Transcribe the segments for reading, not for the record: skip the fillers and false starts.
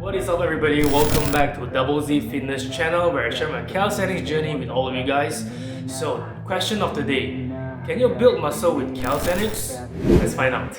What is up everybody, welcome back to Double Z Fitness channel where I share my calisthenics journey with all of you guys. So, question of the day, can you build muscle with calisthenics? Let's find out.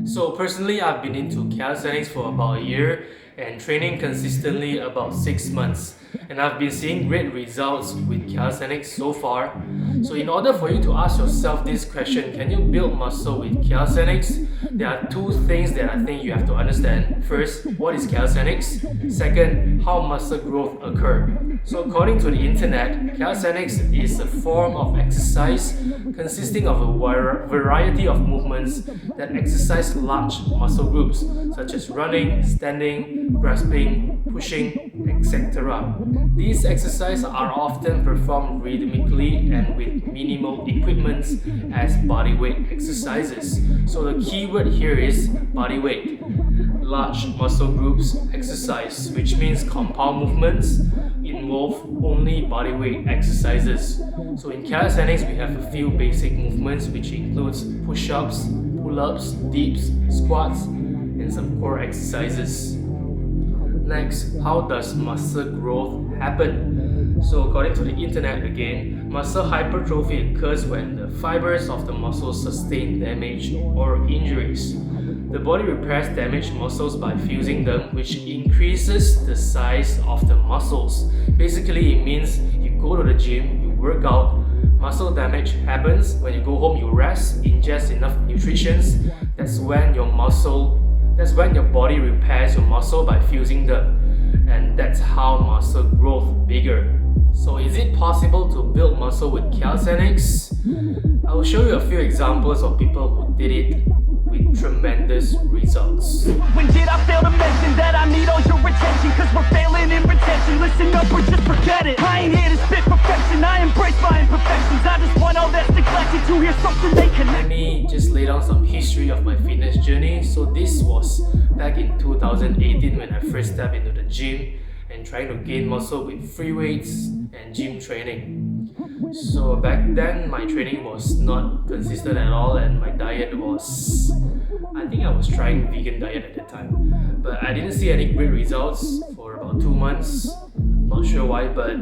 So personally, I've been into calisthenics for about a year and training consistently about 6 months. And I've been seeing great results with calisthenics so far. So in order for you to ask yourself this question, can you build muscle with calisthenics? There are two things that I think you have to understand. First, what is calisthenics? Second, how muscle growth occurs. So according to the internet, calisthenics is a form of exercise consisting of a variety of movements that exercise large muscle groups such as running, standing, grasping, pushing, etc. These exercises are often performed rhythmically and with minimal equipment as bodyweight exercises. So the key word here is bodyweight. Large muscle groups exercise, which means compound movements involve only bodyweight exercises. So in calisthenics, we have a few basic movements which includes push-ups, pull-ups, dips, squats, and some core exercises. Next, how does muscle growth happen? So according to the internet again, muscle hypertrophy occurs when the fibers of the muscle sustain damage or injuries. The body repairs damaged muscles by fusing them, which increases the size of the muscles. Basically, it means you go to the gym, you work out, muscle damage happens. When you go home, you rest, ingest enough nutrition. That's when your body repairs your muscle by fusing them. And that's how muscle growth bigger. So is it possible to build muscle with calisthenics? I will show you a few examples of people who did it with tremendous results. When did I fail to mention that I need all your attention? Cause we're failing in retention. Listen up or just forget it. I ain't here to spit perfection, I embrace my imperfections. I just want all that's neglected to hear something they can. Let me just lay down some history of my fitness journey. So this was back in 2018 when I first stepped into the gym and trying to gain muscle with free weights and gym training. So back then my training was not consistent at all and my diet was, I think I was trying vegan diet at the time, but I didn't see any great results for about 2 months. Not sure why, but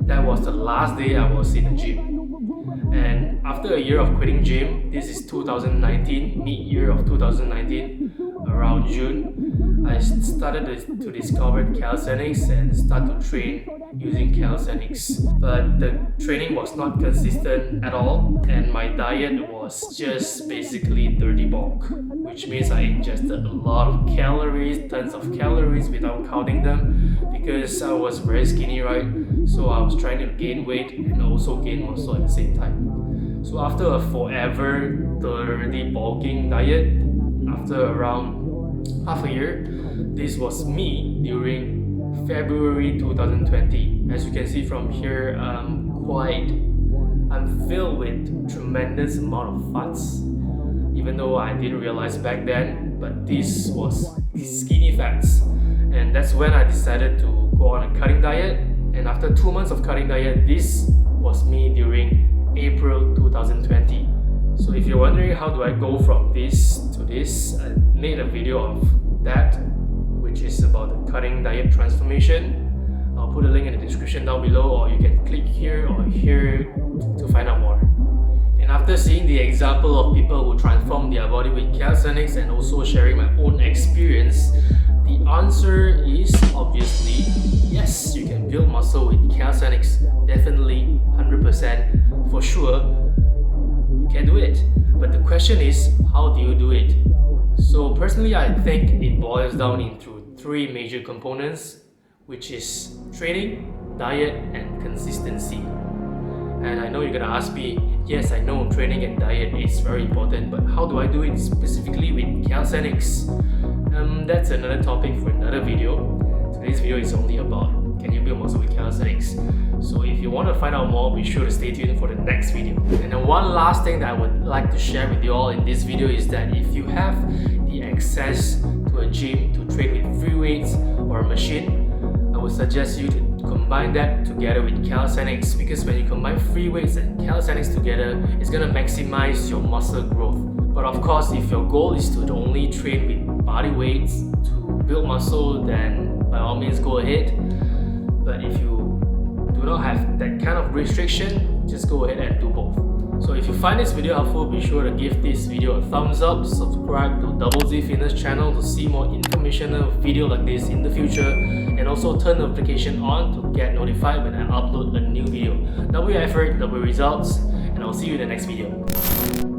that was the last day I was in the gym. And after a year of quitting gym, this is 2019, mid-year of 2019, around June, I started to discover calisthenics and start to train using calisthenics. But the training was not consistent at all and my diet was just basically dirty bulk, which means I ingested a lot of calories, tons of calories without counting them because I was very skinny, right? So I was trying to gain weight and also gain muscle at the same time. So after a forever dirty bulking diet, after around half a year, this was me during February 2020. As you can see from here, I'm filled with tremendous amount of fats, even though I didn't realize back then, but this was skinny fats. And that's when I decided to go on a cutting diet. And after 2 months of cutting diet, this was me during April 2020. So if you're wondering how do I go from this to this, I made a video of that, which is about the cutting diet transformation. I'll put a link in the description down below, or you can click here or here to find out more. And after seeing the example of people who transform their body with calisthenics and also sharing my own experience, the answer is obviously yes, you can build muscle with calisthenics. Definitely, 100% for sure. You can do it. But the question is, how do you do it? So personally, I think it boils down into 3 major components, which is training, diet, and consistency. And I know you're gonna ask me, yes, I know training and diet is very important, but how do I do it specifically with calisthenics? That's another topic for another video. Today's video is only about can you build muscle with calisthenics. So if you want to find out more, be sure to stay tuned for the next video. And then one last thing that I would like to share with you all in this video is that if you have the access to a gym to train with free weights or a machine, I would suggest you to combine that together with calisthenics, because when you combine free weights and calisthenics together, it's going to maximize your muscle growth. But of course, if your goal is to only train with body weights to build muscle, then by all means go ahead. But if you do not have that kind of restriction, just go ahead and do both. So if you find this video helpful, be sure to give this video a thumbs up, subscribe to Double Z Fitness channel to see more informational video like this in the future, and also turn notification on to get notified when I upload a new video. Double your effort, double results, and I'll see you in the next video.